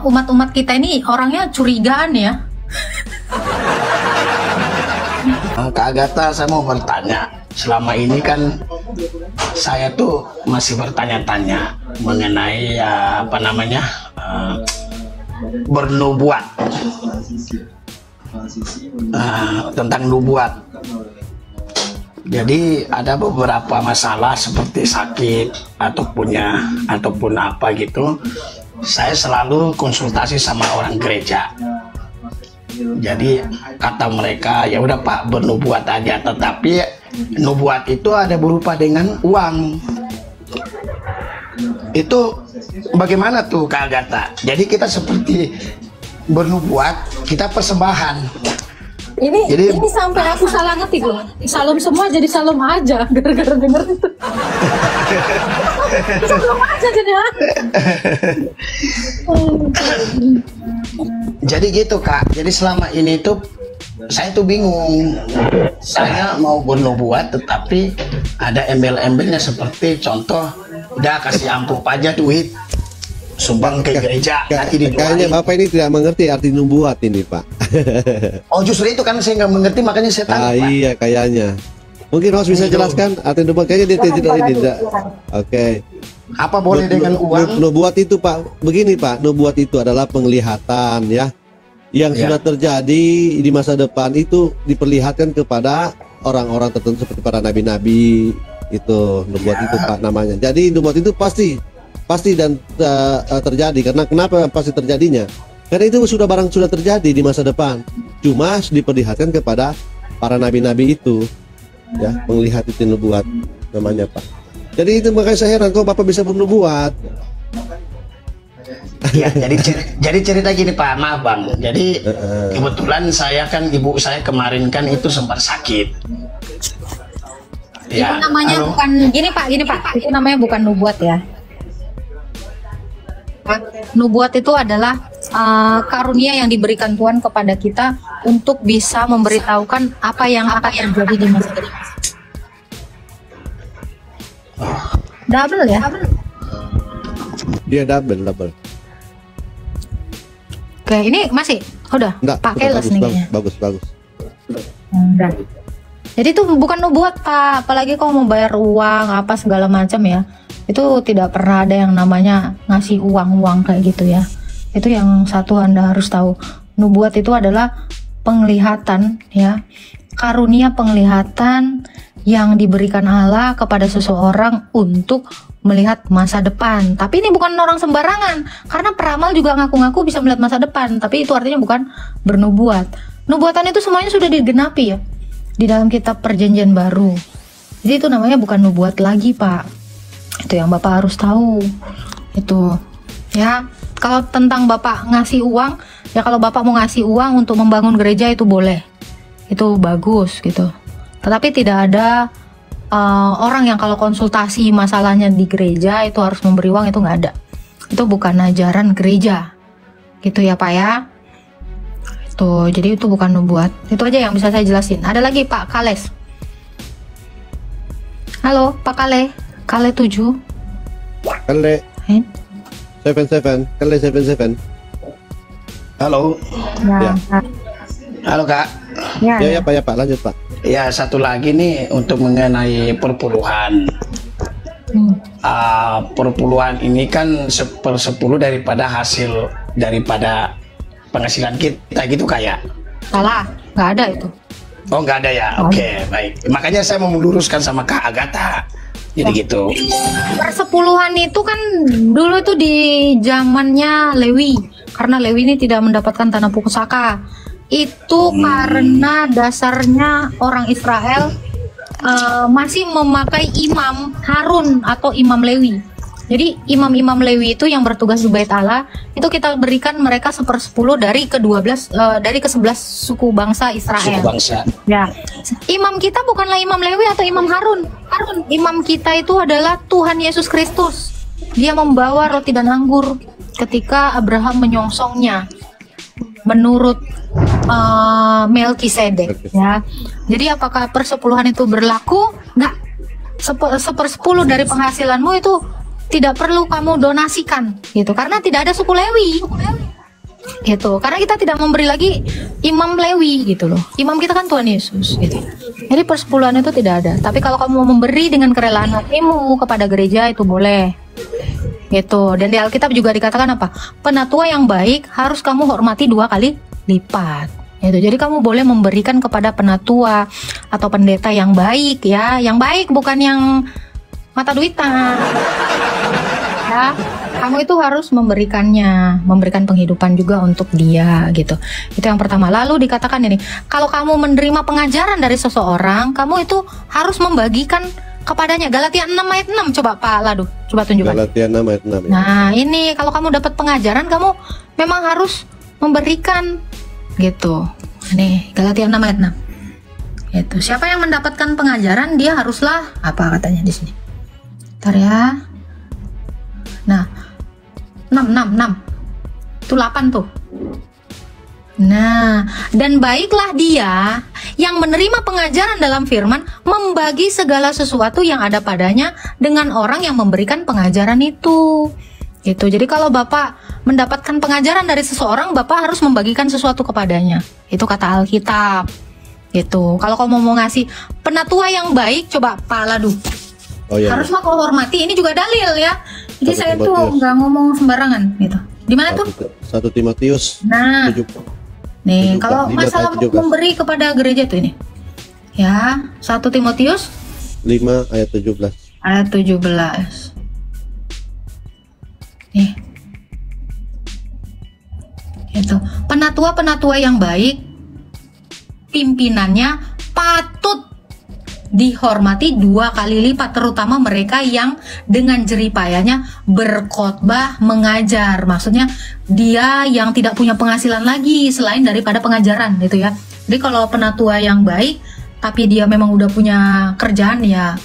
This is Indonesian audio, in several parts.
umat-umat kita ini orangnya curigaan ya. Kak Agatha, saya mau bertanya. Selama ini kan saya tuh masih bertanya-tanya mengenai bernubuat, tentang nubuat. Jadi ada beberapa masalah seperti sakit ataupun apa gitu. Saya selalu konsultasi sama orang gereja. Jadi kata mereka, ya udah Pak, bernubuat aja. Tetapi nubuat itu ada berupa dengan uang. Itu bagaimana tuh Kak Agatha? Jadi kita seperti bernubuat, kita persembahan. Ini sampai aku salah ngetik loh. Salom semua jadi salom aja gara-gara denger itu. Salom aja jadi. Jadi gitu Kak. Jadi selama ini tuh saya tuh bingung. Saya mau bernubuat tetapi ada embel-embelnya seperti contoh, udah kasih amplop aja duit, sumbang ke gereja, nanti didoain. Kayaknya Bapak ini tidak mengerti arti nubuat ini Pak. Oh justru itu kan saya nggak mengerti, makanya saya tanya Pak. Iya kayaknya. Mungkin Host bisa jelaskan arti nubuat, kayaknya dia tidak. Oke. Apa boleh dengan uang? Nubuat itu Pak, begini Pak, nubuat itu adalah penglihatan ya, yang sudah terjadi di masa depan, itu diperlihatkan kepada orang-orang tertentu seperti para nabi-nabi. Itu nubuat itu Pak namanya. Jadi nubuat itu pasti dan terjadi. Karena kenapa pasti terjadinya? Karena itu barang sudah terjadi di masa depan. Cuma diperlihatkan kepada para nabi-nabi itu. Ya, melihat itu nubuat namanya Pak. Jadi itu makanya saya heran kok Bapak bisa bernubuat. Ya, jadi cerita gini Pak, maaf Bang. Jadi kebetulan ibu saya kemarin kan itu sempat sakit. Ya, itu namanya bukan gini Pak. Itu namanya bukan nubuat ya. Nubuat itu adalah karunia yang diberikan Tuhan kepada kita untuk bisa memberitahukan apa yang akan terjadi di masa depan. Double ya? Dia double. Oke, ini masih udah pakai les nih. Bagus. Udah. Jadi itu bukan nubuat Pak, apalagi kalau mau bayar uang apa segala macam ya. Itu tidak pernah ada yang namanya ngasih uang kayak gitu ya. Itu yang satu Anda harus tahu. Nubuat itu adalah penglihatan ya. Karunia penglihatan yang diberikan Allah kepada seseorang untuk melihat masa depan. Tapi ini bukan orang sembarangan. Karena peramal juga ngaku-ngaku bisa melihat masa depan. Tapi itu artinya bukan bernubuat. Nubuatan itu semuanya sudah digenapi ya. Di dalam kitab perjanjian baru. Jadi itu namanya bukan nubuat lagi Pak. Itu yang Bapak harus tahu. Itu ya, kalau tentang Bapak ngasih uang ya, kalau Bapak mau ngasih uang untuk membangun gereja itu boleh, itu bagus gitu. Tetapi tidak ada orang yang kalau konsultasi masalahnya di gereja itu harus memberi uang, itu nggak ada. Itu bukan ajaran gereja gitu ya Pak ya. Tuh, jadi itu bukan nubuat. Itu aja yang bisa saya jelasin. Ada lagi Pak Kales. Halo Pak Kale 7. Kale 77. Kale 77. Halo. Ya. Halo Kak. Ya Pak, lanjut Pak. Ya, satu lagi nih untuk mengenai perpuluhan. Perpuluhan ini kan 1/10 daripada hasil daripada penghasilan kita gitu kayak. Salah, nggak ada itu. Oh nggak ada ya. Oke, baik. Makanya saya mau meluruskan sama Kak Agatha. Jadi gitu. Persepuluhan itu kan dulu itu di zamannya Lewi, karena Lewi ini tidak mendapatkan tanah pusaka. Itu karena dasarnya orang Israel masih memakai imam Harun atau imam Lewi. Jadi imam-imam Lewi itu yang bertugas di Bait Allah itu kita berikan mereka 1/10 dari dari ke-11 suku bangsa Israel. Suku bangsa. Ya. Imam kita bukanlah imam Lewi atau imam Harun. Imam kita itu adalah Tuhan Yesus Kristus. Dia membawa roti dan anggur ketika Abraham menyongsongnya menurut Melkisedek ya. Jadi apakah persepuluhan itu berlaku? Enggak. 1/10 dari penghasilanmu itu tidak perlu kamu donasikan gitu, karena tidak ada suku Lewi gitu, karena kita tidak memberi lagi imam Lewi gitu loh. Imam kita kan Tuhan Yesus gitu. Jadi persepuluhan itu tidak ada. Tapi kalau kamu mau memberi dengan kerelaan hatimu kepada gereja, itu boleh gitu. Dan di Alkitab juga dikatakan apa? Penatua yang baik harus kamu hormati 2 kali lipat gitu. Jadi kamu boleh memberikan kepada penatua atau pendeta yang baik ya, yang baik, bukan yang mata duitan ya. Kamu itu harus memberikannya, memberikan penghidupan juga untuk dia gitu. Itu yang pertama. Lalu dikatakan ini, kalau kamu menerima pengajaran dari seseorang, kamu itu harus membagikan kepadanya. Galatia 6 ayat 6, coba Pak Ladu, coba tunjukkan. Galatia 6 ayat 6 ya. Nah ini kalau kamu dapat pengajaran, kamu memang harus memberikan gitu. Nih Galatia 6 ayat 6 itu. Siapa yang mendapatkan pengajaran, dia haruslah apa katanya di sini. Bentar ya. Nah 6 itu 8 tuh. Nah, dan baiklah dia yang menerima pengajaran dalam firman, membagi segala sesuatu yang ada padanya dengan orang yang memberikan pengajaran itu gitu. Jadi kalau Bapak mendapatkan pengajaran dari seseorang, Bapak harus membagikan sesuatu kepadanya. Itu kata Alkitab gitu. Kalau kamu mau ngasih penatua yang baik, coba Pak Ladu, haruslah kau hormati. Ini juga dalil ya. Jadi saya tuh nggak ngomong sembarangan gitu. Di mana tuh? 1 Timotius. Nah, nih kalau masalah memberi kepada gereja tuh ini. Ya, 1 Timotius 5 ayat 17. Ayat 17. Nih. Itu. Penatua-penatua yang baik, pimpinannya patut dihormati 2 kali lipat, terutama mereka yang dengan jeripayanya berkhotbah, mengajar. Maksudnya dia yang tidak punya penghasilan lagi selain daripada pengajaran gitu ya. Jadi kalau penatua yang baik tapi dia memang udah punya kerjaan, ya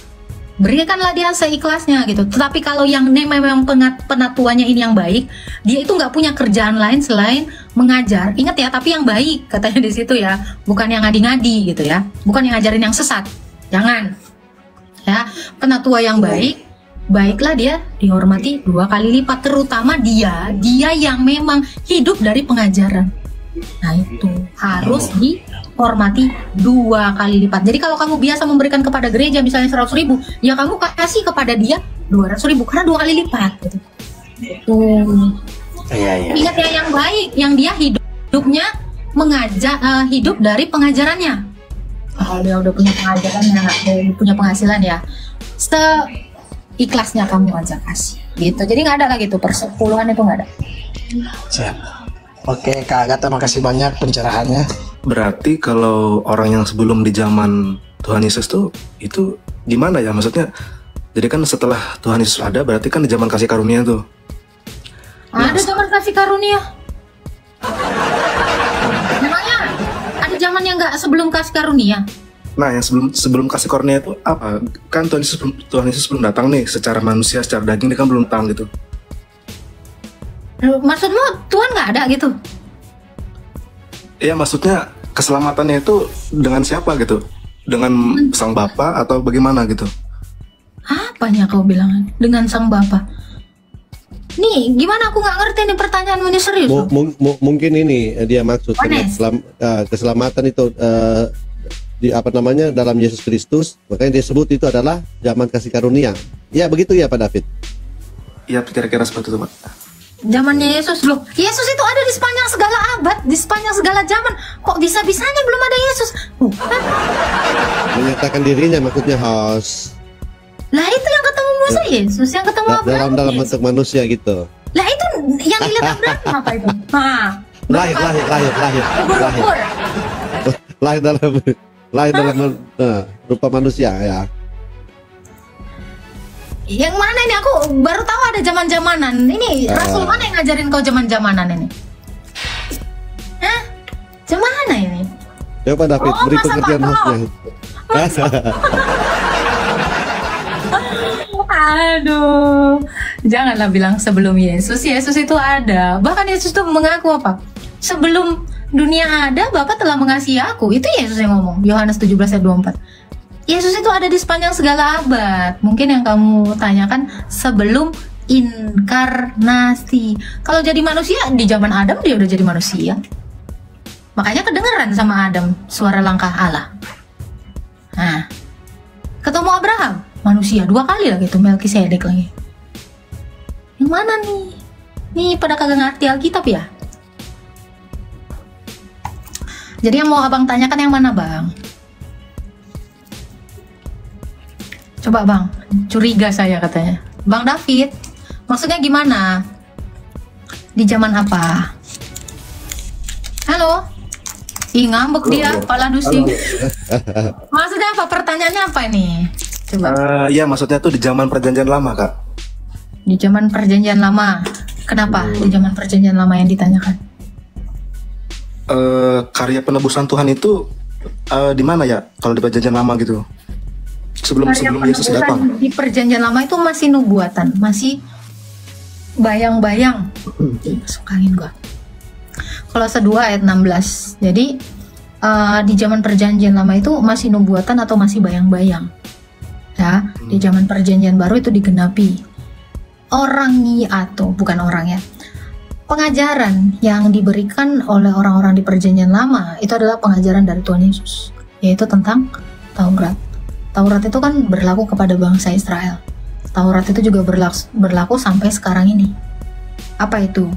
berikanlah dia seikhlasnya gitu. Tetapi kalau yang memang penatuanya ini yang baik, dia itu nggak punya kerjaan lain selain mengajar. Ingat ya, tapi yang baik katanya di situ ya, bukan yang ngadi-ngadi gitu ya, bukan yang ngajarin yang sesat. Jangan ya, penatua yang baik, baiklah dia dihormati 2 kali lipat, terutama dia yang memang hidup dari pengajaran. Nah itu harus dihormati 2 kali lipat. Jadi kalau kamu biasa memberikan kepada gereja misalnya 100.000, ya kamu kasih kepada dia 200.000 karena 2 kali lipat gitu. Ingat ya, yang baik, yang dia hidupnya hidup dari pengajarannya. Kalau dia udah punya pengajaran, ya punya penghasilan, ya seikhlasnya kamu aja kasih gitu. Jadi nggak ada lagi tuh persepuluhan, itu nggak ada. Siap. Oke Kak Agatha, makasih banyak pencerahannya. Berarti kalau orang yang sebelum di zaman Tuhan Yesus tuh itu gimana ya, maksudnya? Jadi kan setelah Tuhan Yesus ada, berarti kan di zaman kasih karunia tuh. Ada zaman kasih karunia. Zaman yang nggak sebelum kasih karunia. Nah, yang sebelum kasih karunia itu apa? Kan Tuhan Yesus belum datang nih, secara manusia, secara daging dia kan belum datang gitu. Maksudmu Tuhan nggak ada gitu? Iya, maksudnya keselamatannya itu dengan siapa gitu? Dengan Sang Bapa atau bagaimana gitu? Apanya kau bilang dengan Sang Bapa? Nih, gimana, aku nggak ngerti nih pertanyaanmu ini, serius. Mungkin ini dia maksud keselamatan itu dalam Yesus Kristus, makanya dia sebut itu adalah zaman kasih karunia. Ya begitu ya Pak David? Iya, kira-kira seperti itu Pak. Zamannya Yesus loh. Yesus itu ada di sepanjang segala abad, di sepanjang segala zaman. Kok bisa-bisanya belum ada Yesus? Menyatakan dirinya maksudnya host. Lah itu yang ketemu Musa Yesus, yang ketemu Abraham dalam bentuk manusia gitu. Lah itu yang dilihat Abraham apa itu? Lahir. Lahir dalam rupa manusia ya. Yang mana ini? Aku baru tahu ada zaman-zamanan. Ini Rasul mana yang ngajarin kau zaman-zamanan ini? Hah? Mana ini? Coba David, beri pengertian hostnya. Aduh, janganlah bilang sebelum Yesus. Yesus itu ada. Bahkan Yesus itu mengaku apa? Sebelum dunia ada, Bapa telah mengasihi aku. Itu Yesus yang ngomong. Yohanes 17 ayat 24. Yesus itu ada di sepanjang segala abad. Mungkin yang kamu tanyakan sebelum inkarnasi. Kalau jadi manusia di zaman Adam dia udah jadi manusia. Makanya kedengeran sama Adam suara langkah Allah. Nah, ketemu Abraham, manusia 2 kali lagi tuh, Melkisedek lagi. Yang mana nih? Nih pada kagak ngerti Alkitab ya? Jadi yang mau abang tanyakan yang mana bang? Coba bang, curiga saya katanya. Bang David, maksudnya gimana? Di zaman apa? Halo? Ih ngambek dia, kepala dusing. Maksudnya apa? Pertanyaannya apa ini? Coba. Ya maksudnya tuh di zaman perjanjian lama kak. Di zaman perjanjian lama. Kenapa di zaman perjanjian lama yang ditanyakan? Karya penebusan Tuhan itu di mana ya? Kalau di perjanjian lama gitu. Sebelum Yesus datang. Di perjanjian lama itu masih nubuatan, masih bayang-bayang. Sukain gua. Kolose 2 ayat 16. Jadi di zaman perjanjian lama itu masih nubuatan atau masih bayang-bayang. Ya, di zaman perjanjian baru itu digenapi. Bukan orang ya. Pengajaran yang diberikan oleh orang-orang di perjanjian lama itu adalah pengajaran dari Tuhan Yesus, yaitu tentang Taurat. Taurat itu kan berlaku kepada bangsa Israel. Taurat itu juga berlaku sampai sekarang ini. Apa itu?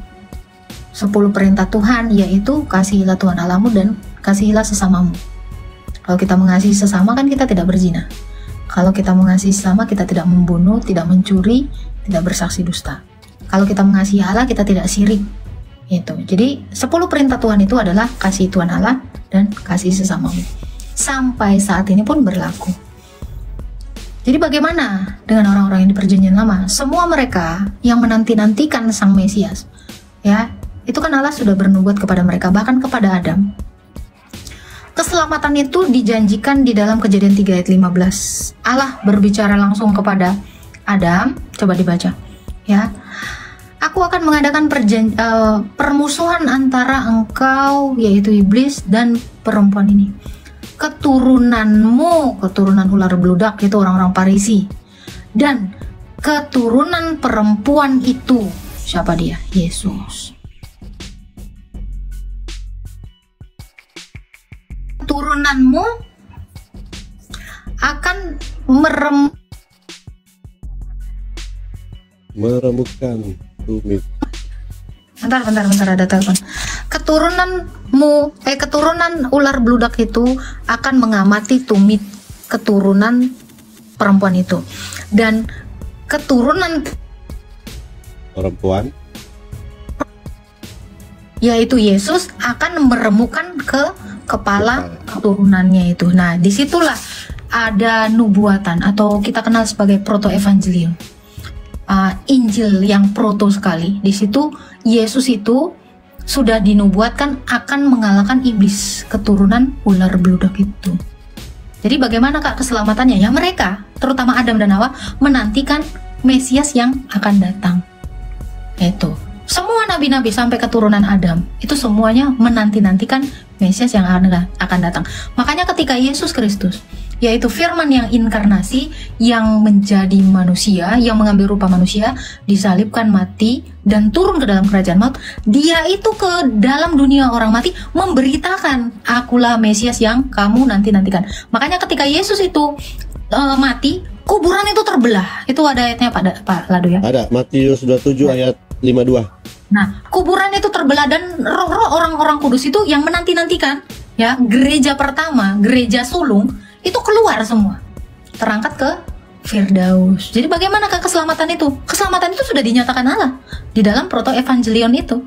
10 perintah Tuhan, yaitu kasihilah Tuhan Allahmu dan kasihilah sesamamu. Kalau kita mengasihi sesama kan kita tidak berzina. Kalau kita mengasihi sesama kita tidak membunuh, tidak mencuri, tidak bersaksi dusta. Kalau kita mengasihi Allah kita tidak syirik. Itu. Jadi 10 perintah Tuhan itu adalah kasih Tuhan Allah dan kasih sesamamu. Sampai saat ini pun berlaku. Jadi bagaimana dengan orang-orang yang di perjanjian lama? Semua mereka yang menanti-nantikan Sang Mesias, ya, itu kan Allah sudah bernubuat kepada mereka, bahkan kepada Adam. Keselamatan itu dijanjikan di dalam Kejadian 3 ayat 15. Allah berbicara langsung kepada Adam, coba dibaca, ya. Aku akan mengadakan permusuhan antara engkau, yaitu iblis, dan perempuan ini. Keturunanmu, keturunan ular beludak, itu orang-orang Farisi. Dan keturunan perempuan itu, siapa dia? Yesus. Keturunanmu akan meremukkan tumit. Bentar ada telepon. Keturunan ular beludak itu akan mengamati tumit keturunan perempuan itu, dan keturunan Perempuan, yaitu Yesus, akan meremukkan ke kepala keturunannya itu. Nah, disitulah ada nubuatan atau kita kenal sebagai proto-evangelium. Injil yang proto sekali. Di situ Yesus itu sudah dinubuatkan akan mengalahkan iblis, keturunan ular beludak itu. Jadi bagaimana kak keselamatannya? Ya mereka, terutama Adam dan Hawa, menantikan Mesias yang akan datang. Itu semua nabi-nabi sampai keturunan Adam itu semuanya menanti-nantikan Mesias yang akan datang. Makanya ketika Yesus Kristus, yaitu firman yang inkarnasi, yang menjadi manusia, yang mengambil rupa manusia, disalibkan, mati, dan turun ke dalam kerajaan maut, dia itu ke dalam dunia orang mati memberitakan, akulah Mesias yang kamu nanti-nantikan. Makanya ketika Yesus itu mati, kuburan itu terbelah. Itu ada ayatnya Pak Lado ya? Ada, Matius 27 ayat 52. Nah, kuburan itu terbelah dan roh-roh orang-orang kudus itu yang menanti-nantikan, ya, gereja pertama, gereja sulung, itu keluar semua, terangkat ke Firdaus. Jadi bagaimana keselamatan itu? Keselamatan itu sudah dinyatakan Allah di dalam proto-evangelion itu,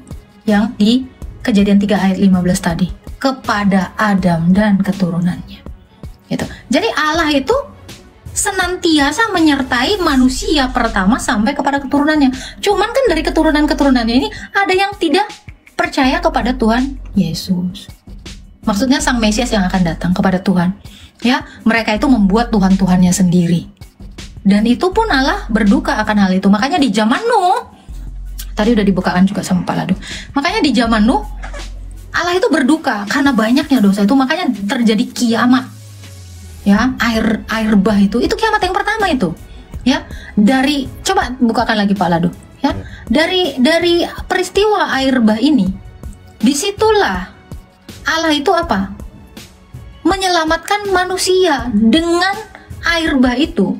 yang di Kejadian 3 ayat 15 tadi, kepada Adam dan keturunannya. Gitu. Jadi Allah itu senantiasa menyertai manusia pertama sampai kepada keturunannya. Cuman kan dari keturunan-keturunannya ini ada yang tidak percaya kepada Tuhan Yesus. Maksudnya Sang Mesias yang akan datang kepada Tuhan. Ya, mereka itu membuat Tuhan-Tuhannya sendiri. Dan itu pun Allah berduka akan hal itu. Makanya di zaman Nuh, tadi udah dibukakan juga sama Pak Lado. Makanya di zaman Nuh, Allah itu berduka karena banyaknya dosa itu. Makanya terjadi kiamat. Ya, air bah itu kiamat yang pertama itu. ya, dari coba bukakan lagi Pak Ladu, ya, dari peristiwa air bah ini, disitulah Allah itu apa? Menyelamatkan manusia dengan air bah itu.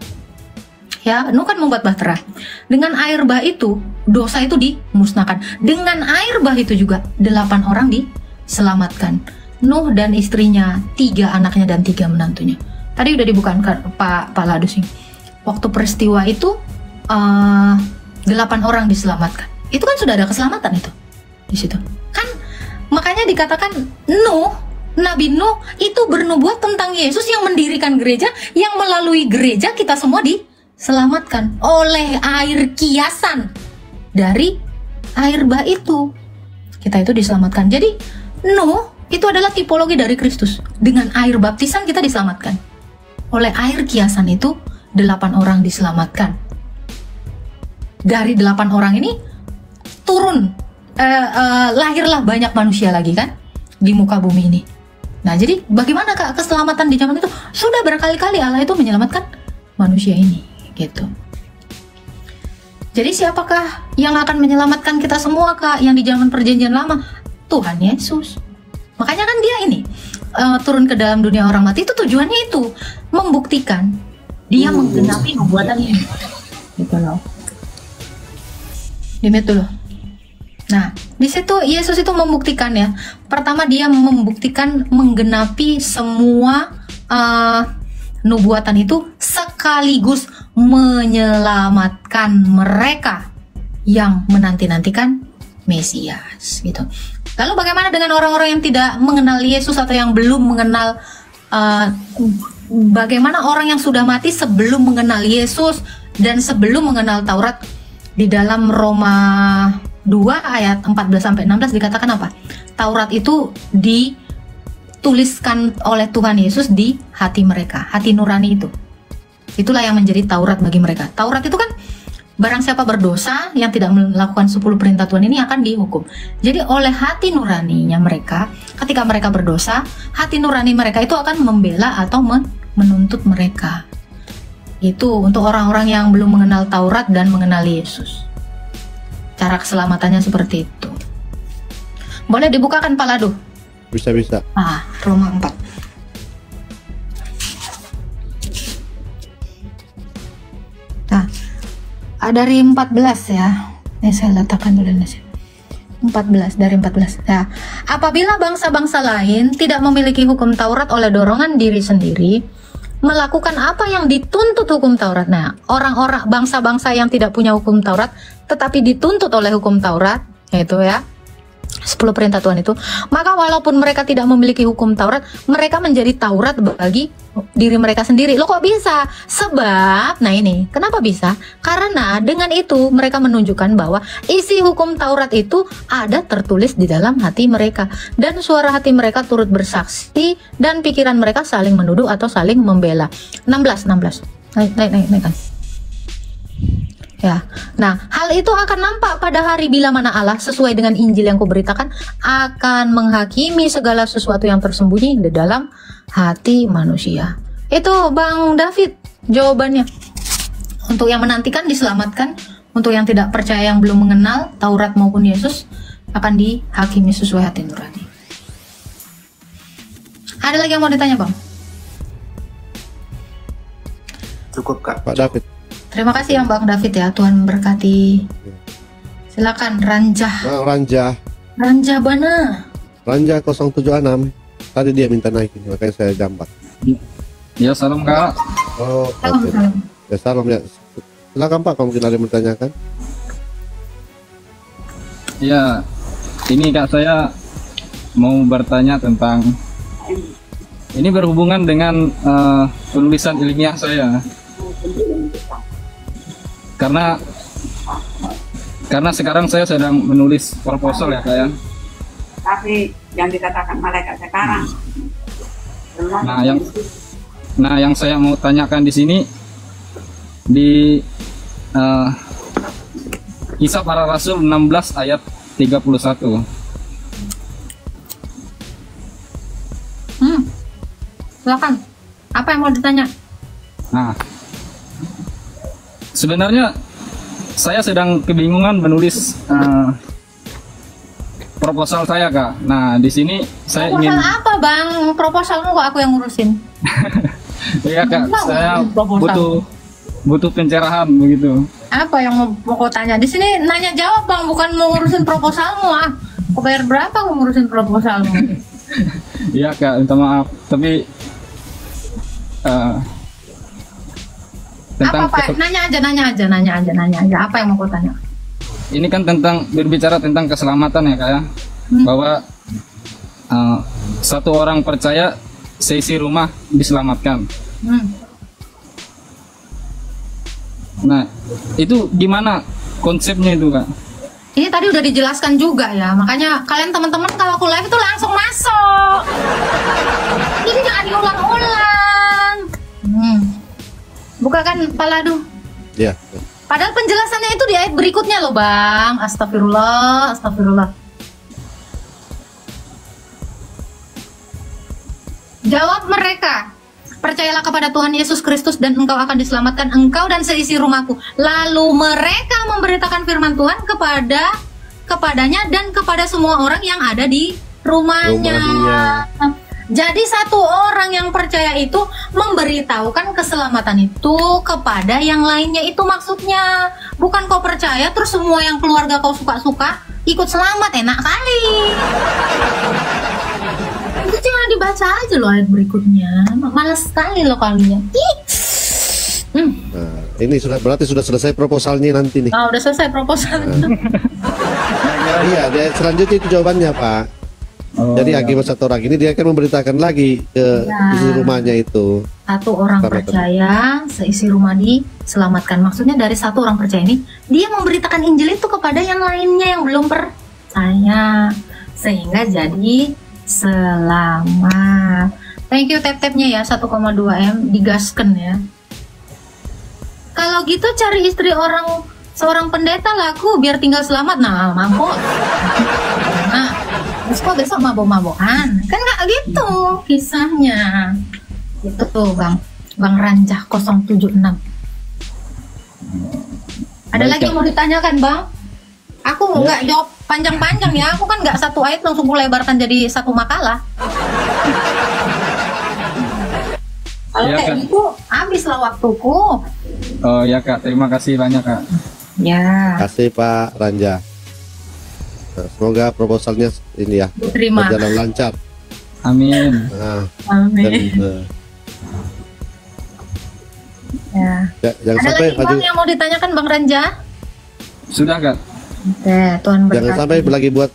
Ya, Nuh kan membuat bahtera. Dengan air bah itu, dosa itu dimusnahkan. Dengan air bah itu juga 8 orang diselamatkan. Nuh dan istrinya, 3 anaknya dan 3 menantunya. Tadi udah dibukakan Pak Ladu sih. Waktu peristiwa itu 8 orang diselamatkan. Itu kan sudah ada keselamatan itu di situ. Kan makanya dikatakan Nabi Nuh itu bernubuat tentang Yesus yang mendirikan gereja, yang melalui gereja kita semua diselamatkan oleh air kiasan dari air bah itu. Kita itu diselamatkan. Jadi Nuh itu adalah tipologi dari Kristus. Dengan air baptisan kita diselamatkan. Oleh air kiasan itu 8 orang diselamatkan. Dari 8 orang ini turun lahirlah banyak manusia lagi kan di muka bumi ini. Nah, jadi bagaimana Kak keselamatan di zaman itu? Sudah berkali-kali Allah itu menyelamatkan manusia ini, gitu. Jadi siapakah yang akan menyelamatkan kita semua Kak yang di zaman perjanjian lama? Tuhan Yesus. Makanya kan dia ini turun ke dalam dunia orang mati, itu tujuannya itu membuktikan dia menggenapi nubuatan ini. Gitu loh. Dimit dulu. Nah, di situ Yesus itu membuktikan ya. Pertama dia membuktikan menggenapi semua nubuatan itu sekaligus menyelamatkan mereka yang menanti-nantikan Mesias gitu. Lalu bagaimana dengan orang-orang yang tidak mengenal Yesus atau yang belum mengenal bagaimana orang yang sudah mati sebelum mengenal Yesus dan sebelum mengenal Taurat? Di dalam Roma 2 ayat 14-16 dikatakan apa? Taurat itu dituliskan oleh Tuhan Yesus di hati mereka, hati nurani itu. Itulah yang menjadi Taurat bagi mereka. Taurat itu kan barang siapa berdosa yang tidak melakukan 10 perintah Tuhan ini akan dihukum. Jadi oleh hati nuraninya mereka, ketika mereka berdosa, hati nurani mereka itu akan membela atau menuntut mereka. Itu untuk orang-orang yang belum mengenal Taurat dan mengenal Yesus. Cara keselamatannya seperti itu. Boleh dibukakan Pak Ladu? Bisa. Roma 4. Nah, dari 14 ya. Ini saya letakkan dulu di sini. 14 dari 14. Ya. Apabila bangsa-bangsa lain tidak memiliki hukum Taurat oleh dorongan diri sendiri, melakukan apa yang dituntut hukum Taurat. Nah, orang-orang bangsa-bangsa yang tidak punya hukum Taurat tetapi dituntut oleh hukum Taurat, yaitu ya 10 perintah Tuhan itu, maka walaupun mereka tidak memiliki hukum Taurat, mereka menjadi Taurat bagi diri mereka sendiri. Loh kok bisa? Sebab, nah ini, kenapa bisa? Karena dengan itu mereka menunjukkan bahwa isi hukum Taurat itu ada tertulis di dalam hati mereka. Dan suara hati mereka turut bersaksi dan pikiran mereka saling menuduh atau saling membela. 16. Naik kan. Ya, nah hal itu akan nampak pada hari bila mana Allah sesuai dengan Injil yang kuberitakan akan menghakimi segala sesuatu yang tersembunyi di dalam hati manusia. Itu Bang David jawabannya. Untuk yang menantikan diselamatkan, untuk yang tidak percaya yang belum mengenal Taurat maupun Yesus akan dihakimi sesuai hati nurani. Ada lagi yang mau ditanya Bang? Cukup Kak. Pak David. Terima kasih ya Bang David ya, Tuhan berkati. Silakan Ranjah. Ranjah Bana. Ranjah 076. Tadi dia minta naik ini, makanya saya jambak. Ya, salam Kak. Oh, Salam. oke. Ya salam ya. Silakan Pak, kalau mungkin ada yang bertanyakan. Ya, ini Kak, saya mau bertanya tentang ini berhubungan dengan penulisan ilmiah saya. Karena sekarang saya sedang menulis proposal ya Kak ya. Tapi yang dikatakan malaikat sekarang. Nah, yang saya mau tanyakan di sini di Kisah Para Rasul 16 ayat 31. Silakan. Apa yang mau ditanya? Nah, sebenarnya saya sedang kebingungan menulis proposal saya, Kak. Nah, di sini saya Proposal ingin apa bang? Proposalmu kok aku yang ngurusin? iya, Kak, Kenapa saya proposal? butuh pencerahan begitu. Apa yang mau kau tanya? Di sini nanya jawab bang, bukan mau ngurusin proposalmu ah. Kau bayar berapa kau ngurusin proposalmu? Iya, Kak, minta maaf. Tapi tentang Apa Pak? Nanya aja. Apa yang mau kau tanya? ini kan tentang berbicara tentang keselamatan ya, Kak ya. Bahwa satu orang percaya seisi rumah diselamatkan. Nah, itu gimana konsepnya itu, Kak? Ini tadi udah dijelaskan juga ya, makanya kalian teman-teman kalau aku live itu langsung masuk. Ini jangan diulang-ulang. Bukakan Paladu. Ya. Padahal penjelasannya itu di ayat berikutnya loh bang. Astagfirullah. Jawab mereka, percayalah kepada Tuhan Yesus Kristus dan engkau akan diselamatkan, engkau dan seisi rumahku. Lalu mereka memberitakan firman Tuhan kepadanya dan kepada semua orang yang ada di rumahnya. Jadi satu orang yang percaya itu memberitahukan keselamatan itu kepada yang lainnya, itu maksudnya. Bukan kau percaya terus semua yang keluarga kau suka-suka ikut selamat, enak kali. Itu tinggal dibaca aja loh ayat berikutnya. Malas sekali loh kalian. Nah, ini berarti sudah selesai proposalnya nanti nih. Udah selesai proposal. Iya, selanjutnya itu jawabannya Pak. Jadi akibat satu orang ini dia akan memberitakan lagi ke isi rumahnya itu. Satu orang percaya seisi rumah diselamatkan. Maksudnya dari satu orang percaya ini dia memberitakan Injil itu kepada yang lainnya yang belum percaya, sehingga jadi selamat. Thank you tap-tapnya ya, 1,2 M digaskan ya. Kalau gitu cari istri seorang pendeta laku biar tinggal selamat. Nah, mampus. Nah, terus kok besok mabok-mabokan? Kan nggak gitu kisahnya. Itu tuh Bang Ranjah 076. Ada lagi yang mau ditanyakan Bang? Aku nggak jawab panjang-panjang ya. Aku kan nggak satu ayat langsung lebarkan jadi satu makalah. Kalau Ya, kayak Kak. gitu habislah waktuku. Oh ya, Kak, terima kasih banyak, Kak. Ya, Kasih Pak Ranja. Nah, semoga proposalnya ini ya terima. berjalan lancar. Amin. Nah, Amin. dan, Ya. jangan Ada sampai lagi Bang yang mau ditanyakan Bang Ranja? Sudah, Kak. Oke, Tuhan berkati. jangan sampai lagi buat